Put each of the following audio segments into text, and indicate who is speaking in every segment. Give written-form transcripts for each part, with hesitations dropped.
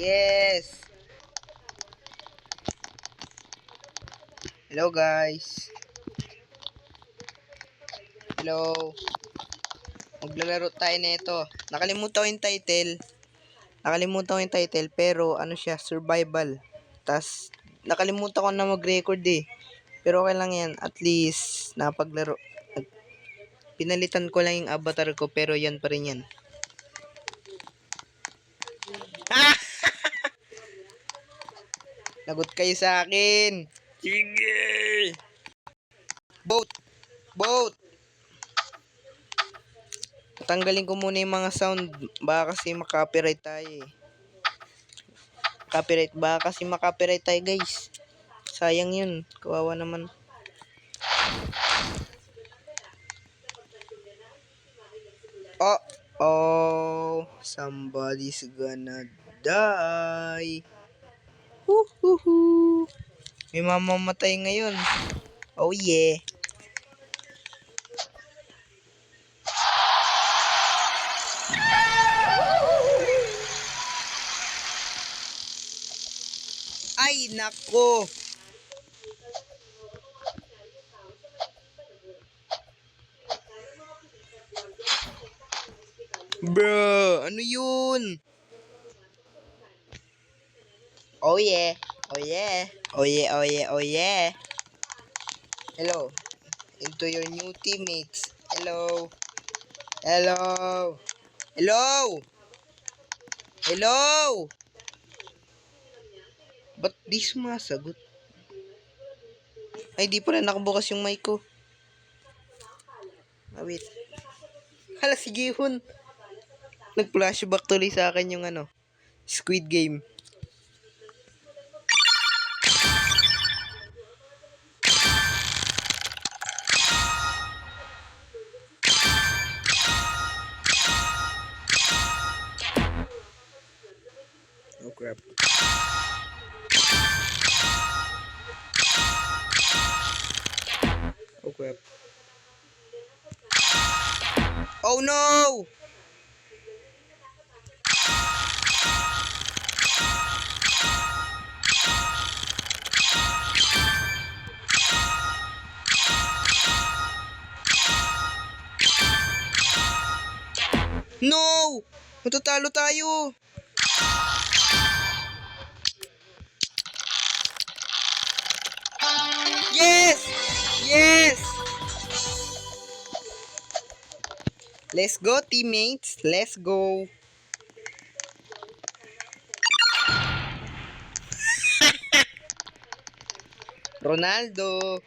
Speaker 1: Yes! Hello guys! Hello! Maglalaro tayo na ito. Nakalimutan ko yung title. Pero ano siya, survival. Tas nakalimutan ko na mag-record eh. Pero okay lang yan. At least napaglaro. Pinalitan ko lang yung avatar ko pero yan pa rin yan. Ah! Lagot kayo sa akin. Sige! Boat! Boat! Tanggalin ko muna yung mga sound. Baka kasi makapiright tayo eh. Baka kasi makapiright tayo guys. Sayang yun. Kawawa naman. Oh, somebody's gonna die. Woohoo! May mamamatay ngayon. Oh yeah. Ay, nako. Bro, ano yun? Oh yeah. Oh yeah. Oh yeah, oh yeah, oh yeah. Hello. Into your new teammates. Hello. Hello. Hello. Hello. Ba't di sumasagot? Ay, di pala nakabukas yung mic ko. Ah, wait. Hala, si Gihon. Nag-flashback tuloy sa akin yung ano, Squid Game. Oh crap. Oh crap. Oh no! No! Matatalo tayo! Yes! Yes! Let's go, teammates. Let's go. Ronaldo.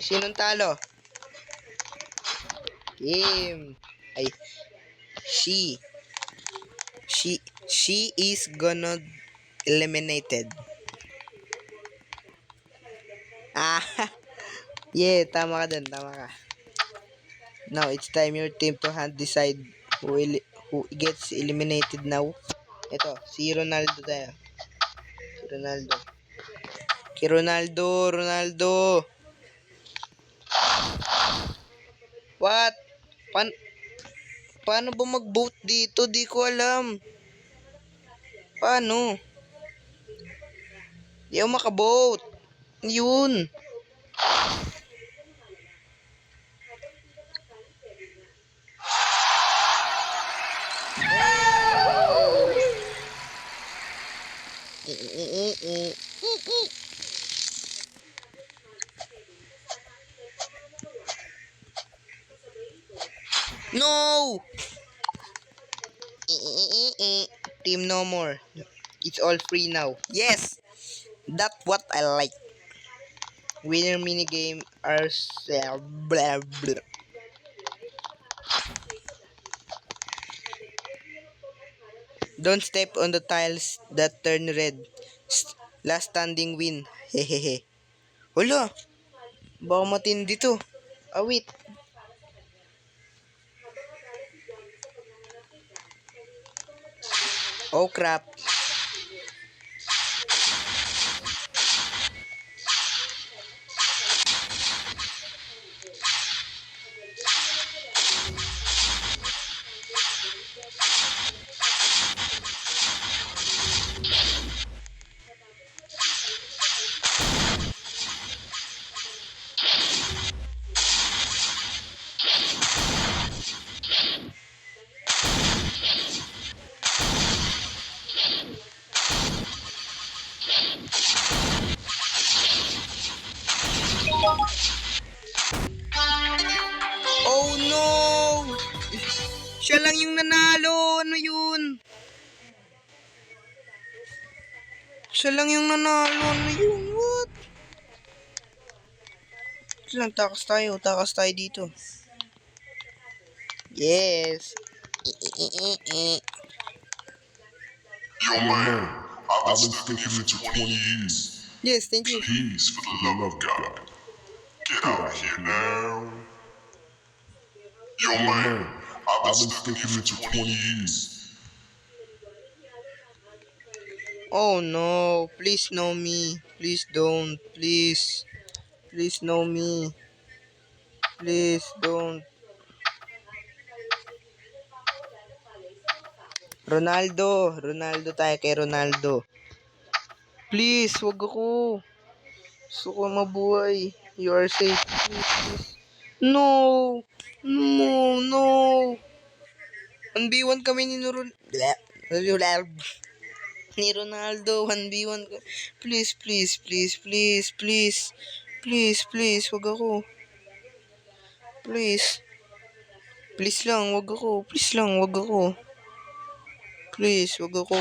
Speaker 1: Sinong talo? Him. Ay, she. She is gonna eliminated. Ah, yeah, tama ka dun, tama ka. Now, it's time your team to hand decide who gets eliminated now. Ito, si Ronaldo tayo. Si Ronaldo. Ronaldo. What? Paano ba mag-vote dito? Di ko alam. Paano? Di ako makabote. Yun. No! Team no more. It's all free now. Yes! That's what I like. Winner minigame are blah blah. Don't step on the tiles that turn red. Last standing win. Hehehe. Hala! Baka matindi to. Ah, wait. Oh crap. nanalo. Ano yun? Siya lang yung nanalo. Ano yun? What? Lang, takas tayo dito. Yes.
Speaker 2: Yo, man, I've been sticking it for 20 years.
Speaker 1: Yes, thank you.
Speaker 2: Peace, for the love of God. Get out here now. Yo, man, I've been sticking it for 20 years.
Speaker 1: Oh no, please know me. Please don't. Please. Please know me. Please don't. Ronaldo tayo kay Ronaldo. Please, wag ako. Gusto ko mabuhay. You are safe. Please. No. No. 1v1 kami ni ni Ronaldo. 1v1 kami. Please. Please, wag ako. Please. Please lang, wag ako. Please, wag ako.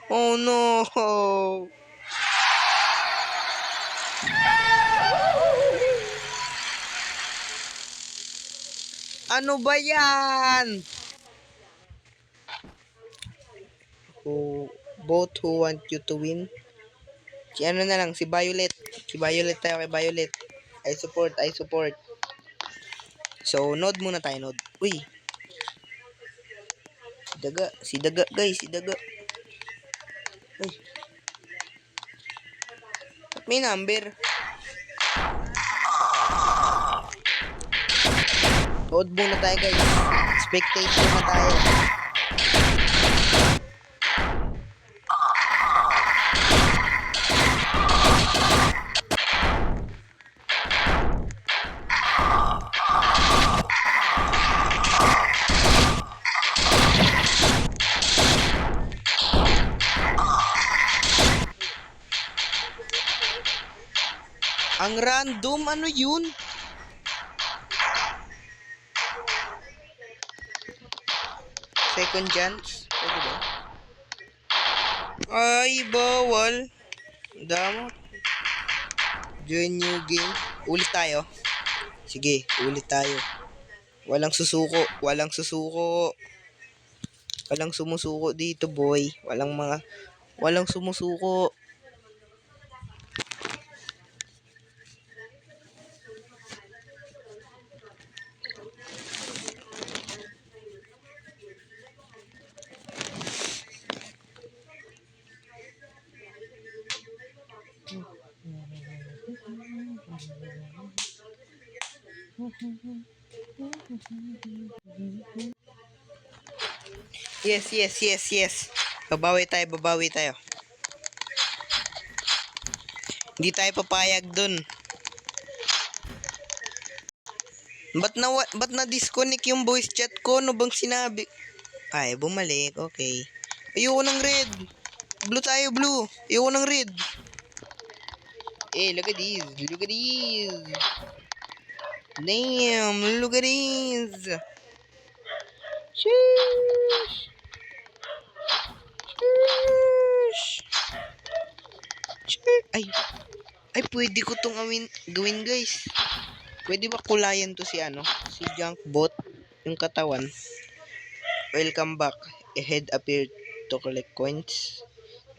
Speaker 1: Oh no. Ano ba yan? Both who want you to win. Si ano na lang, si Violet. Tayo kay Violet. I support. So, node muna tayo, node. Uy. Si Daga, guys, Uy. Ba't may number? Node muna tayo, guys. Spectate muna tayo. Ang random, ano yun? Second chance? Pwede ba? Ay, bawal. Damot. Join new game. Ulit tayo. Sige, ulit tayo. Walang susuko. Walang sumusuko dito, boy. Walang sumusuko. Yes. Babawi tayo. Hindi tayo papayag dun. Ba't na-disconnect yung voice chat ko? Ano bang sinabi? Ay, bumalik. Okay. Ayoko ng red. Blue tayo, blue. Ayoko ng red. Look at this. Damn, look at this. Sheesh. Ay, pwede ko tong gawin, guys. Pwede ba kulayan to si Junkbot, yung katawan. Welcome back. A head appeared to collect coins.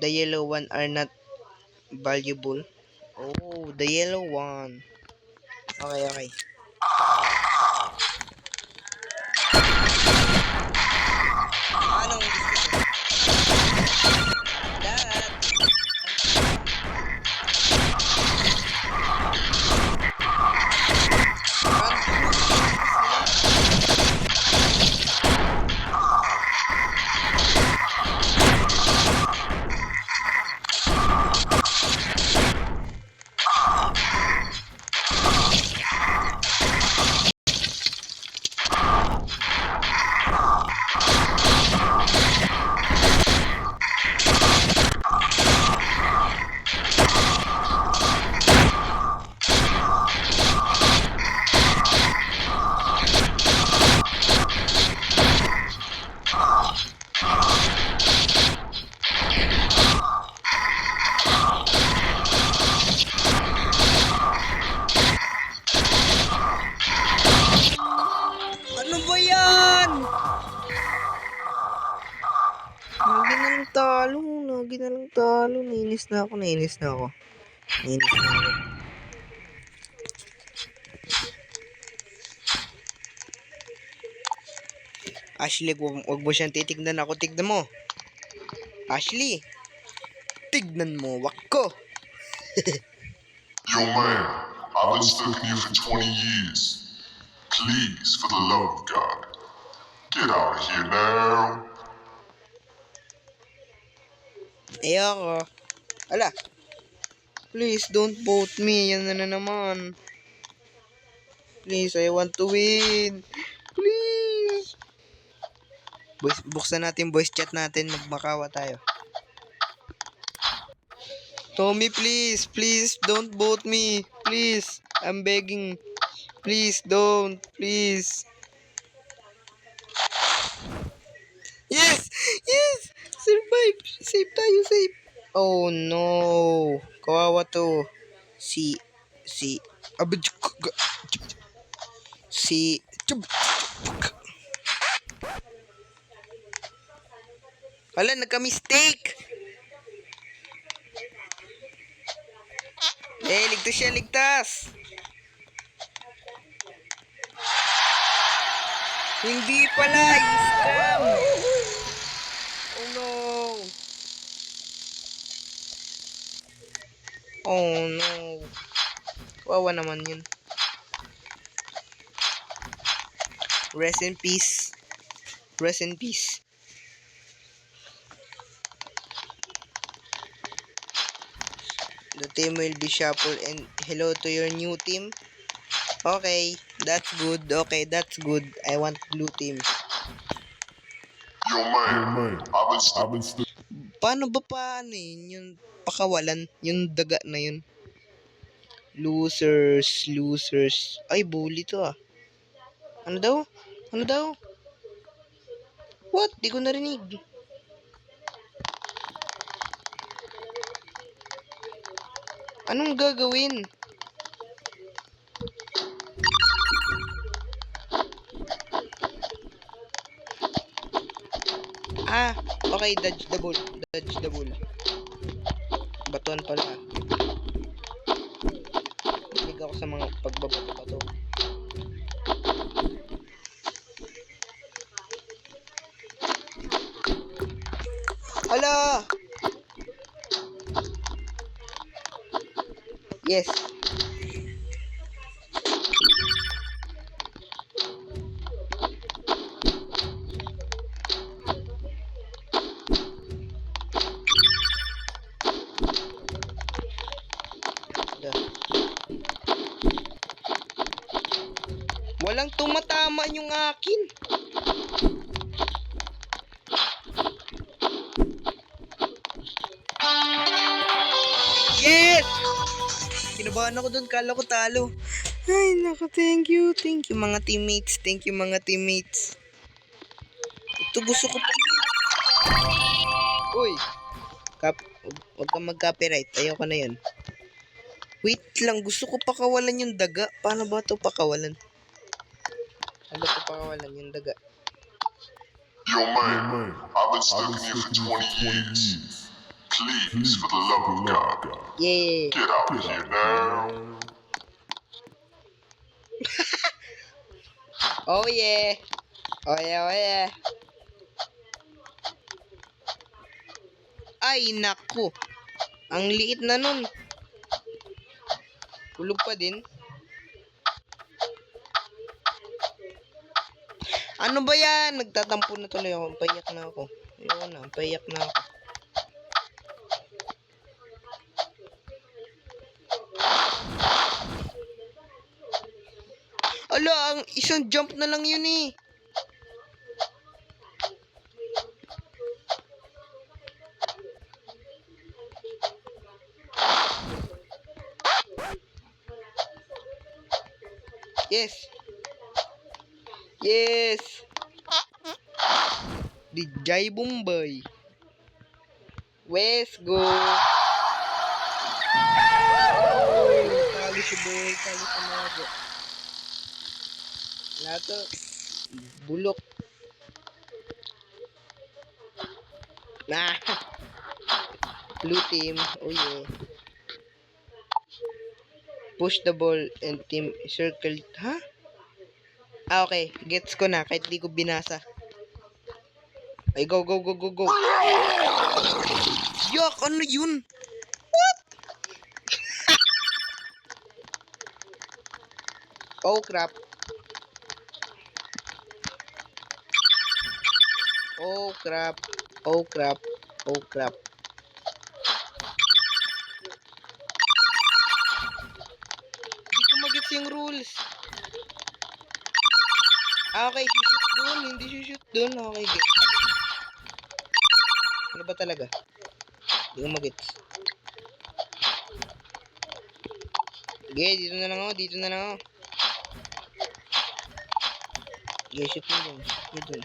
Speaker 1: The yellow one are not valuable. Oh, the yellow one. Okay. Anong gusto? talo. Lagi na lang talo. Nainis na ako. Nainis na ako. Ashley, wag mo siyang titignan ako. Tignan mo. Ashley, tignan mo. Wak ko.
Speaker 2: Yo, man, I've been stuck here for 20 years. Please, for the love of God, get out of here now.
Speaker 1: Ayoko. Ala. Please, don't vote me. Yan na naman. Please, I want to win. Please. Buksan natin voice chat natin. Magmakawa tayo. Tommy, please. Please, don't vote me. Please. I'm begging. Please, don't. Please. Yes! Yes! Survive! Save tayo, save! Oh no! Kawawa to. Si... Si... Hala, nagka-mistake! Ligtas siya, ligtas! Hindi pala! I-scam! Oh no! Oh no! Kawawa naman yun. Rest in peace. Rest in peace. The team will be shuffled and hello to your new team. Okay, that's good. Okay, that's good. I want blue team.
Speaker 2: Yo, man, I've been stuck.
Speaker 1: Paano yun? Yung pakawalan? Yung daga na yun? Losers. Ay, bully to ah. Ano daw? What? Di ko narinig. Anong gagawin? Ah, okay, dodge the ball. Batuan pala. Hilig ako sa mga pagbabato-bato. Hala! Yes. Walang tumatama yung akin. Yes! Kinabahan ako dun, kala ko talo. Ay, naku, thank you mga teammates. Ito gusto ko pa. Uy, huwag kang mag-copyright. Ayoko na yun. Wait lang, gusto ko pakawalan yung daga. Paano ba ito pakawalan? Ano ko pakawalan yung daga?
Speaker 2: Yo, man, I've been stuck here for 20 years. Please, for the love of God,
Speaker 1: Yeah.
Speaker 2: get out of here now.
Speaker 1: Oh yeah. Ay, naku. Ang liit na nun. Kulog pa din. Ano ba yan? Nagtatampo na tuloy ako. Payak na ako. Ala, ang isang jump na lang yun eh. Yes. Dijay Bombay. Let's go. Talo si boy. Talo sa mga. Lato. Bulok. Nah. Blue team. Oh yeah. Push the ball and team circle. Ha? Ah, okay. Gets ko na kahit di ko binasa. Ay, go, go, go, go, go. Yak, ano yun? Oh, crap. Oh, crap. Oh, crap. Oh, crap. Di ko magets yung rules. Ah, okay. Shoot dun. Hindi shoot dun. Okay, get. Ano ba talaga? Di ko magets. Okay, dito na lang ako. Dito na lang ako. Okay, shoot mo dun. Shoot mo dun.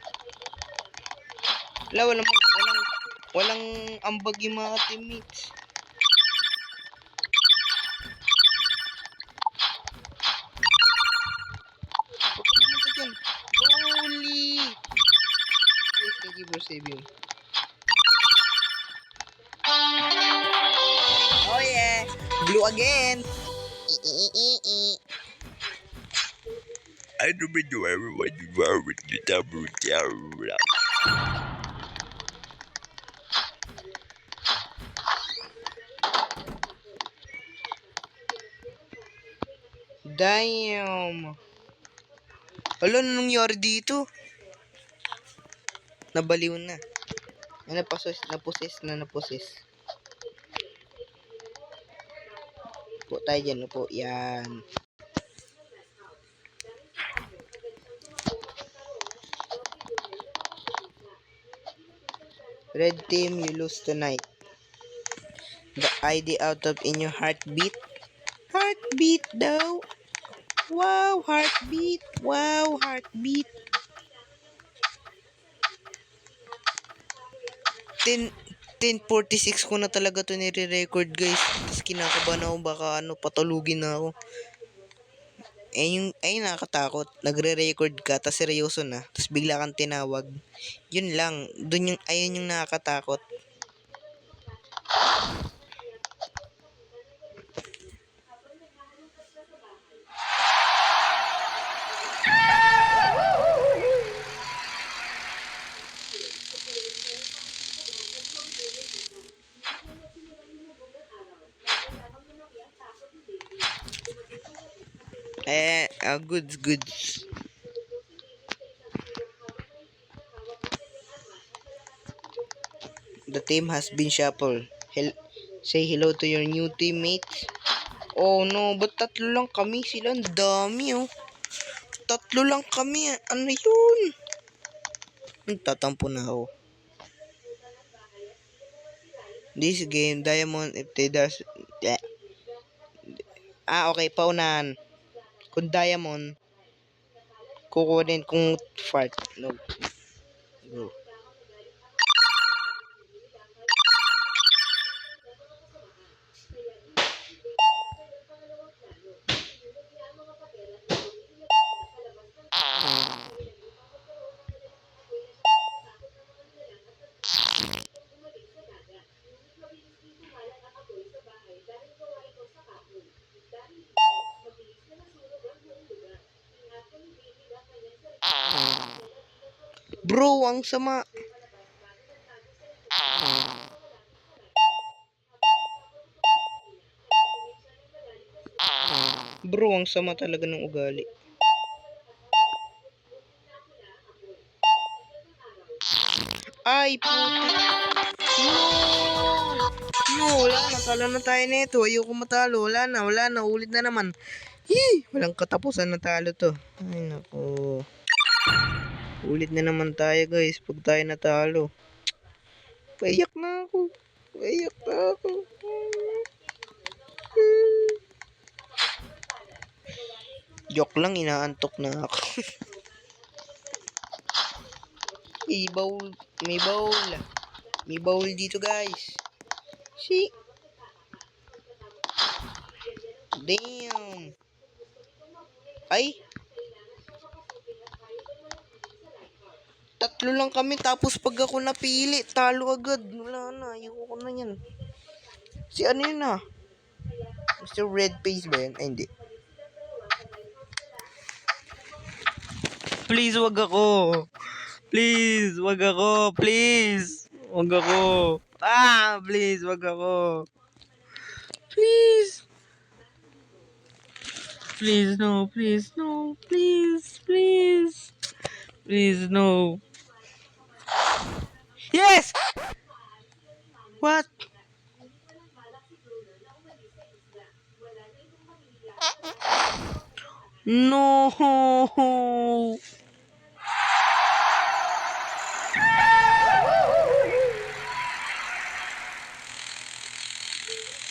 Speaker 1: Wala, walang ambag yung mga teammates. Huwag ka pumunta dyan. Holy! Yes, thank you for saving. Oh yeah! Blue again! I don't know everyone you are with the double down. Damn! Wala na nangyari dito. Nabaliw na. Ay, naposes. Upo tayo dyan, upo. Yan. Red team, you lose tonight. The ID out of in your heartbeat. Heartbeat daw. Wow, heartbeat. Wow, heartbeat. 10:46 ko na talaga to nire-record, guys. Tapos kinakabahan ako, baka patulugin na ako. Nakakatakot. Nagre-record ka, tapos seryoso na. Tapos bigla kang tinawag. Yun lang. Ayun yung nakakatakot. Goods. The team has been shuffled. Say hello to your new teammates. Oh no, ba't tatlo lang kami? Sila ang dami oh. Tatlo lang kami. Ano yun? Tatampo na ako. This game, Diamond, if they does... Yeah. Okay, paunahan. Kung Diamond, kukunin kung fart. No. Go. Bro, ang sama. Bro, ang sama talaga ng ugali. Ay, puta. No, wala na. Talo na tayo nito. Ayoko matalo. Wala na. Ulit na naman. Walang katapusan na talo to. Ay, nako. Ulit na naman tayo, guys. Pag tayo natalo. Paiyak na ako. Joke lang, inaantok na ako. May bowl dito, guys. See? Damn. Ay. Tatlo lang kami, tapos pag ako napili, talo agad. Wala na, ayoko na yan. Si ano yun ah? Mr. Red Face ba yun? Ay, hindi. Please, wag ako. Please, wag ako. Please. Wag ako. Please, wag ako. Please. Please, no. Please, no. Please, please. Please, no. Yes! What? No.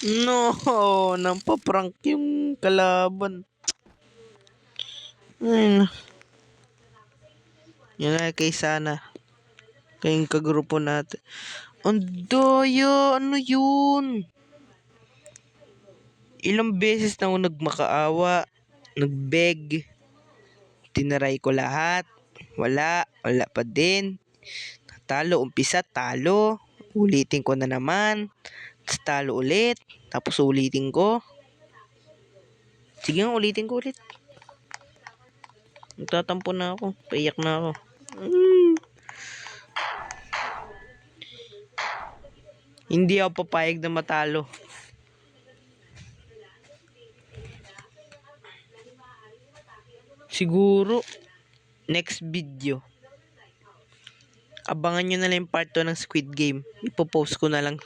Speaker 1: No, nampaprank yung kalaban. Ayun. Yan na kay sana. Kayong kagrupo natin. Ang daya, ano yun? Ilang beses na ako nagmakaawa, nagbeg, tinaray ko lahat. Wala pa din. Talo, umpisa, talo. Ulitin ko na naman. Tapos talo ulit. Tapos ulitin ko. Sige nga, ulitin ko ulit. Nagtatampo na ako. Paiyak na ako. Hindi ako papayag na matalo. Siguro, next video. Abangan nyo na lang yung part 2 ng Squid Game. Ipopost ko na lang.